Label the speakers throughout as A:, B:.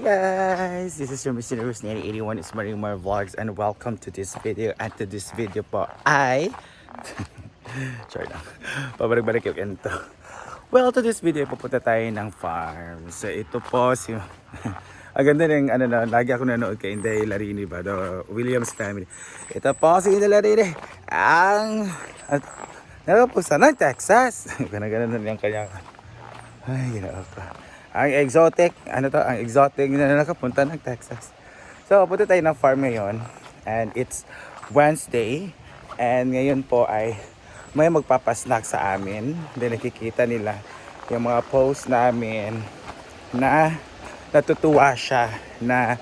A: Guys, this is your Mr. Universe 1981. It's Marimar Vlogs and welcome to this video. At to this video po ay sorry lang, pabalik-balik yung ento. Well, to this video pupunta tayo ng farm. So ito po si ang ganda ng lagi ako nanood kay Inday Larini ba, the Williams family. Ito po si Inday Larini ang nakapunta ng Texas. Ganun na yung kanya. Ay, ginawa pa. Ang exotic na nakapunta ng Texas. So, punta tayo ng farm ngayon. And it's Wednesday. And ngayon po ay may magpapasnack sa amin. Then nakikita nila yung mga post namin na natutuwa siya na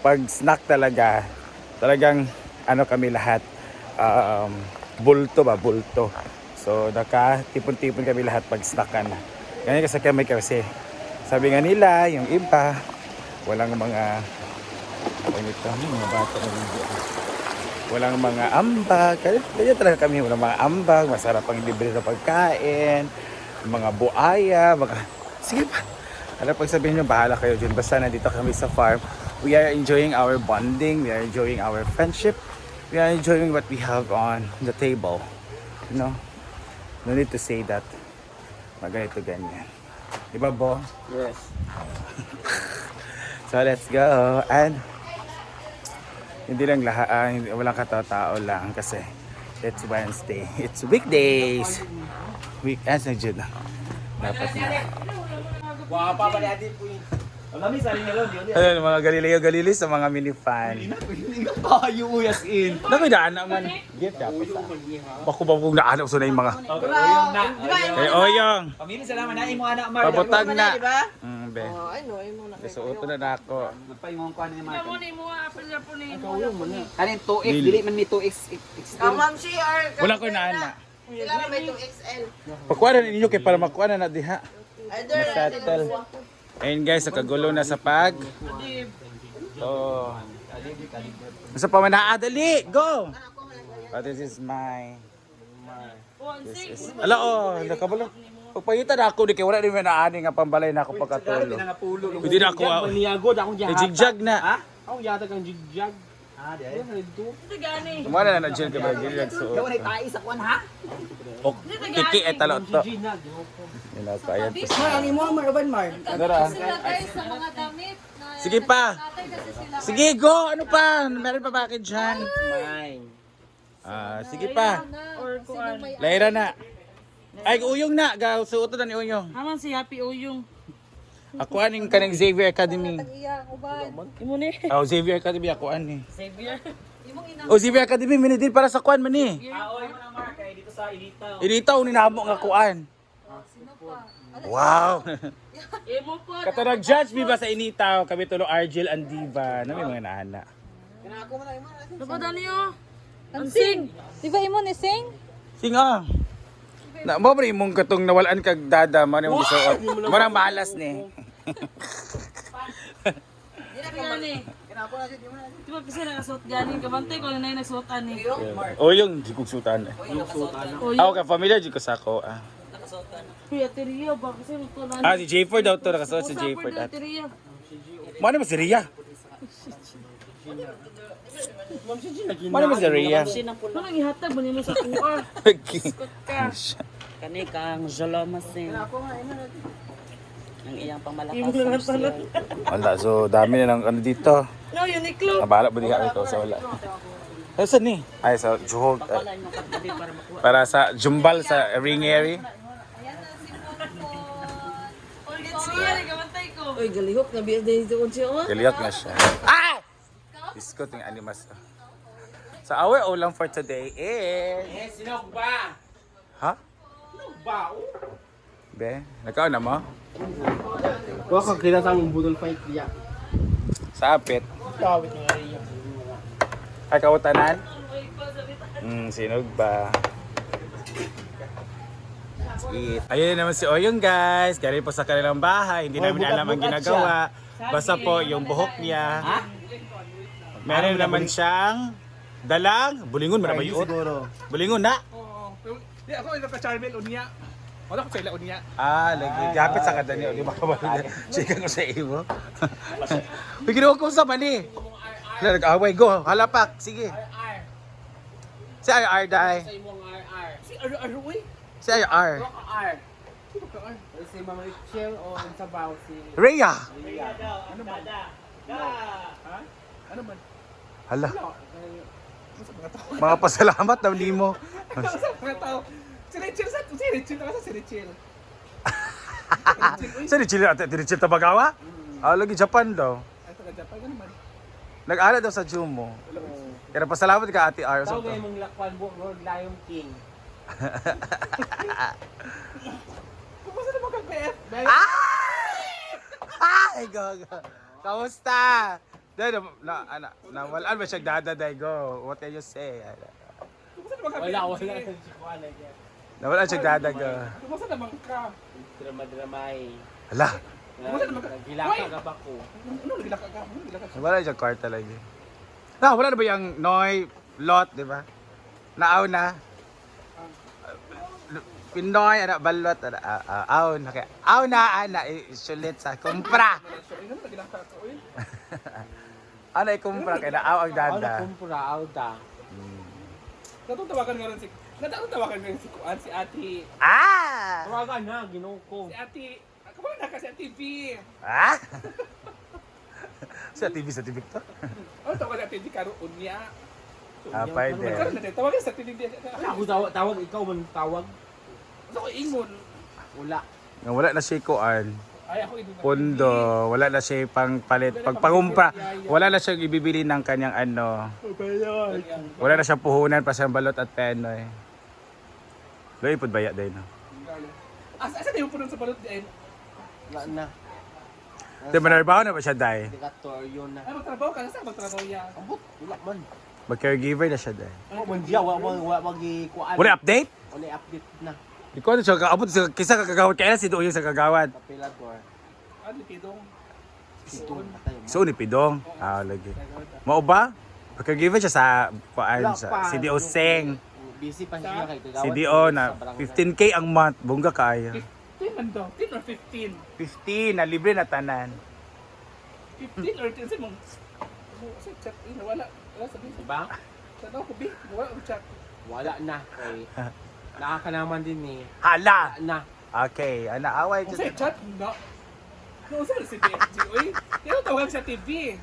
A: pag snack talagang kami lahat bulto. So, nakatipon-tipon kami lahat pag snackan. Ganyan kasi sabi nga nila, yung iba, walang mga bata na walang mga ambag. Kaya talaga kami, walang mga ambag, masarap ang libre na pagkain, mga buaya, sige pa. Pag sabihin nyo, bahala kayo dyan. Basta nandito kami sa farm. We are enjoying our bonding, we are enjoying our friendship, we are enjoying what we have on the table. You know? No need to say that. Ganito ganyan. Diba, Bo?
B: Yes.
A: So, let's go. And, hindi lang walang katao lang kasi it's Wednesday. It's weekdays. Weekends na dyan. Dapat na.
B: Wapa pa natin po yun. Alam sa rin yun.
A: Ayun, mga Galileo sa mga mini-fan.
B: Tayo as in.
A: Dami daan naman. Gift dapat sa. Bako ba kung naanap so na yung mga.
B: Oyong na.
A: Hey, Oyong.
B: Pamilya salamat na imo anak Mar.
A: Pabutag na. Be.
C: Ay no, imo na.
A: Suoto na ako.
B: Magpaingon ko ni Mar.
C: Mo ni mo apil na po ni.
B: Kanin 2X dili man mi 2X.
C: Ma'am CR.
A: Wala ko naana.
C: Sila na may 2XL.
A: Pakuha na ninyo kay para makuha na diha.
C: Either
A: Settle. Ayun guys, kagulo na sa pag. Oh. Sa pamanaa, dali! Go! Oh, this is my... This is... Ala, oh, nakabalo. Pagpayutan ako, di kaya wala rin naani nga pambalay na ako pagkatulo. Hindi na ako... Jigjag na.
B: Ha? Ako yata kang jigjag. Ah, di ay.
A: Kumana na na-gel ka ba? Jigjag suot.
B: Gawa na tayo sa kwan ha?
A: Tiki e talo to. Yun ako, ayan po.
C: Ano mo Marban Mar?
A: Dara.
D: Sila guys sa mga damit na
A: Sige pa.
D: tatay kasi sila.
A: Sige, go! Ano pa? Meron pa bakit dyan?
B: Mine.
A: Sige pa.
D: Or sino may
A: Laira na. Ay, uyong na. Suoto na ni uyong.
C: Haman si Happy Oyong.
A: Ako aning kanang Xavier Academy.
D: iya uban.
C: Imo ni.
A: Oh, Xavier Academy ako ani.
C: Xavier.
D: Imong ina
A: Oh, Xavier Academy minidin para sa kuan man ni.
B: Oy mo na Mar kay dito sa Ilitaw.
A: Ilitaw ni namo nga kuan.
D: sino pa?
A: Wow.
C: Imo po.
A: Katong judge mi ba sa Initaw kami tulo Argel and Diva na may mga naana.
C: Dapat niyo. Ansing.
D: Di ba imo ni sing?
A: Singa. Na mo ba imong katong nawalan kag dada man imong gisuot. Marang malas ni.
C: Gani. Di ba kasi nakasuot gani kabantay ko na nagsuot ani.
A: Oh, yung di kong sutan. Ako ka familiar di ko sa ako.
C: Kuya Teria ba kasi ko na.
A: Si J4 daw to nakasuot si J4 at.
C: Teria.
A: Mano ba si Ria? Mano ba si Ria?
C: Ano ihatag mo nimo sa kuha? Ka.
E: Kani kang Zolomasin. Ang iyang pamalakas.
C: Imo lang tanan.
A: Wala, so dami na ng ano dito.
C: No, Uniqlo.
A: Nabala ba di ka ito sa wala. Ay, saan ni? Ay, sa Johog.
E: Wala nyo kagabi para makuha.
A: Para sa Jumbal sa Ringeri.
C: Oy, galihok na biya dito ko siya.
A: Galiyak na siya. Ah! Biskot yung animas. So our ulam for today is...
B: Sinog ba?
A: Ha?
B: Ba?
A: Be, nakaw na mo?
B: Wa ka kita sa mong budol fight diya.
A: Sa apit.
B: Tawit nga rin.
A: Ay, kautanan? Sinog ba? Eat. Ayun naman si Oyong guys. Galing po sa kanilang bahay. Hindi namin alam ang ginagawa. Basta po yung buhok niya. Meron naman siyang dalang. Bulingon mo na ba yun? Bulingon na.
B: Di ako ito ka Charmel unya. Wala ko sa ilaon niya.
A: Lagi. Gapit sa kada niyo. Di ba ka ba? Chika ko sa iyo. Bigyan ko sa mani. Nag-away. Go. Halapak. Sige. Si RR, day.
B: Sa imong RR. Si RR, uy.
A: Si RR.
B: Rock R. Sino ka R? Si Mama Rachel o ang sabaw si...
A: Rhea.
B: Ano man? Ha? Ano man?
A: Hala.
B: Masa mga tao?
A: Mga pasalamat daw ni mo.
B: Masa mga tao? Si Rachel, si Rachel, nasa si Rachel.
A: Sa Richil Tabagawa? Lagi Japan daw.
B: Ay, taga Japan, ano man?
A: Nag-ala daw sa Jumo. Kaya pasalamat ka Ate R.
B: Tao ngayon mong lakwan buhok, Lord Lion King. Kumusta naman kang BF?
A: Ay, go. Kamusta? Dahil nawalaan ba siya dadaday, go. What can you say?
B: Kumusta naman kang BF? Wala.
A: Nawalaan siya dadago.
B: Kumusta naman ka?
E: Drama-dramay.
A: Hala,
B: Kumusta naman ka?
E: Gilaka ka ba ko?
B: Ano nagilaka ka? Ano nagilaka ka?
A: wala siya car talaga. Wala na ba yung Noy, Lot, di ba? Naaw na. Pinoy, balot, aw na kaya. Aw na, isulit sa kumpra.
B: Ano nagilaka ka? Uy.
A: Ano kumpra kaya naaw ang
E: Ako
A: dada.
E: na kumpura, auta.
B: Natutawakan nga rin si Kuan, si Ate.
E: Tawagan na, ginoo ko.
B: Si Ate. Kumana na ka si Ate V.
A: Sa TV to?
B: Ano tawag si Ate V karoon niya?
A: Pwede.
B: Tawagan sa Ate V.
E: Ako tawag, ikaw man tawag.
B: Gusto ko ingon.
E: Wala.
A: Wala na siya kuan.
B: Ay, ako ingon.
A: Pundo, wala na siya pang palit, pagpangumpra, wala na siya ibibili ng kanyang ano. Wala na siya puhunan pa sa balot at penoy. Loy pud baya day no.
B: Asa na yung puno sa balot din?
E: Wala na.
A: Di manarbaho na ba siya day?
E: Dikatoryo na.
B: Ay, magtrabaho ka. Saan magtrabaho yan?
E: Ambot, wala man.
A: Mag-caregiver na siya day.
E: Ako man diya, wala magikuan.
A: Wala update?
E: Wala update na.
A: Ikaw na siya kaabot sa kisa kagawad kaya si Doyo sa kagawad.
E: Kapilador.
B: Ano, Pidong?
E: Pitong patay.
A: So ni Pidong. Lagi. Mao ba? Mag-caregiver siya sa kuan
E: Wala
A: sa
E: pa.
A: CDO Seng.
E: Busy pa siya kay kagawad.
A: CDO na 15K ang month, bungga kaya.
B: 10 man daw. 10 or 15?
A: 15 na libre na tanan.
B: 15 or 10? Saan mong... Sa chat, wala. Wala sabihin.
E: Diba?
B: Saan ako, B? Wala ang chat.
E: Wala na. Kay nakakanaman din eh.
A: Hala.
E: Wala na.
A: Okay, away
B: Kung sa chat, no. Kung saan si BFG, uy. Kaya tawag sa TV.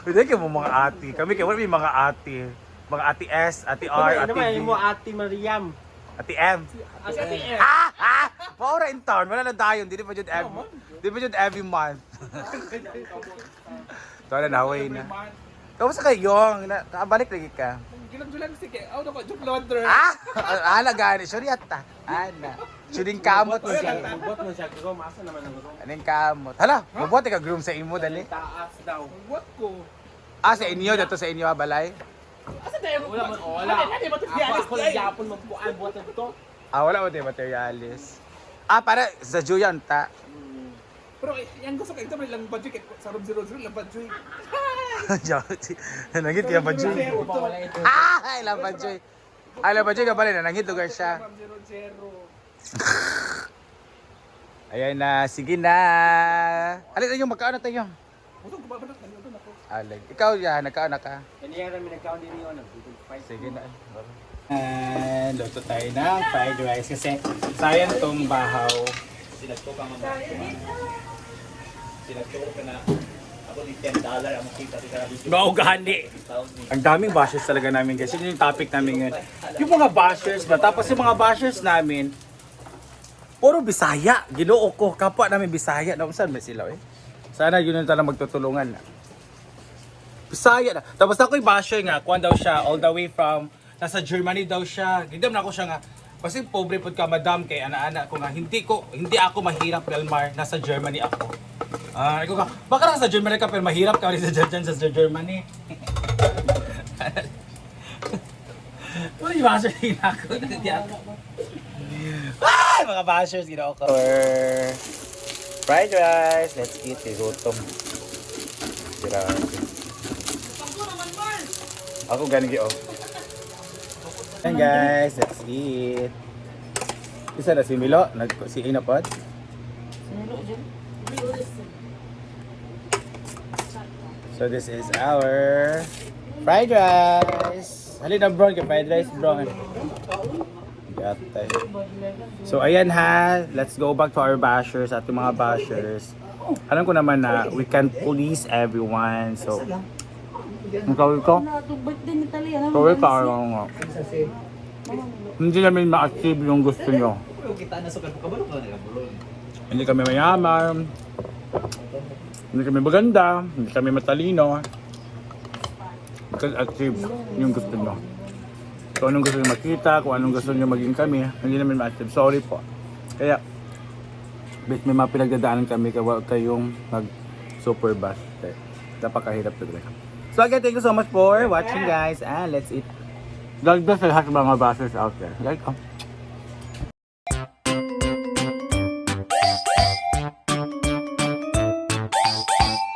A: Hindi kayo mga ate. Kami kayo may mga ate. Mga ate S, ate R,
E: Ano
A: ate
E: ba
A: D,
E: mo Ate Mariam?
A: ate M.
B: As ate F.
A: Maura in town. Wala na dayon. Hindi pa dyan every. Hindi pa dyan every month. Ito na naway na. Kamusta kayo? Balik lagi ka.
B: Gilang-gilang sige. Ano ko, joke launder.
A: Ana gani. Sorry ata. Ana. Suring kamot mo siya.
E: Bot mo siya. Pero masa naman ang room.
A: Anong kamot? Hala, mabuti ka groom sa imo dali.
E: Taas daw.
B: What ko?
A: Sa inyo. Dito sa inyo balay.
B: Asa na yung...
E: Wala man. Wala.
B: Ano yung materialis
E: Ako lang yapon magpuan. Buhat na ito.
A: Wala mo tayo materialis. Para sa Juyan ta.
B: Pero yung gusto ko, ito may lang budget. Sa room 00 lang budget.
A: Nangit kaya ba Juy?
E: Wala ito.
A: Ilang ba Juy? Ilang ba Juy ka pala na nangit lugar siya.
B: Room 00.
A: Ayan na, sige na. Alin yung magkaano tayo?
B: Gusto ko ba ba nandun ako?
A: Alag. Ikaw yan, nagkaano ka?
E: Kanya kami nag-count din yun. Nag-5.
A: Sige na. And luto tayo ng fried rice kasi sayang tong bahaw.
B: Sinagto ka mga Sinagto ka na. Ako ni $10 ang makita sa
A: Maugani. Ang daming bashers talaga namin guys. Yun yung topic namin ngayon. Yung mga bashers ba? Tapos yung mga bashers namin, puro Bisaya. Ginoo ko. Kapwa namin Bisaya. Saan ba sila eh? Sana yun yung talang magtutulungan na. Bisaya na. Tapos ako'y basher nga. Kuhan daw siya all the way from nasa Germany daw siya. Gidam na ako siya nga. Kasi pobre po ka madam kay ana-ana ko nga. Hindi ako mahirap Belmar. Nasa Germany ako. Ikaw ka. Baka nasa Germany ka pero mahirap ka rin sa Germany. Wala yung basher din ako. Mga bashers ginoo ko. Fried rice. Let's eat. Gutom. Grabe. Ako ganun oh. And guys, let's eat. Isa na si Milo, si Inapod. So this is our fried rice. Halina bro, kay fried rice bro. Gatay. So ayan ha, let's go back to our bashers, ating mga bashers. Alam ko naman na we can please everyone. So, ang tawag ko?
C: birthday ni Talia.
A: Sorry ka, hindi namin ma-achieve yung gusto nyo. Hindi kami mayaman, hindi kami maganda, hindi kami matalino. We can achieve yung gusto nyo. Kung anong gusto nyo makita, kung anong gusto nyo maging kami, hindi namin ma-achieve. Sorry po. Kaya, bet may mga pinagdadaanan kami kayong mag-super bash. Napakahirap talaga. So again, thank you so much for watching guys. And let's eat. God bless the lahat ng mga bashers out there. Like,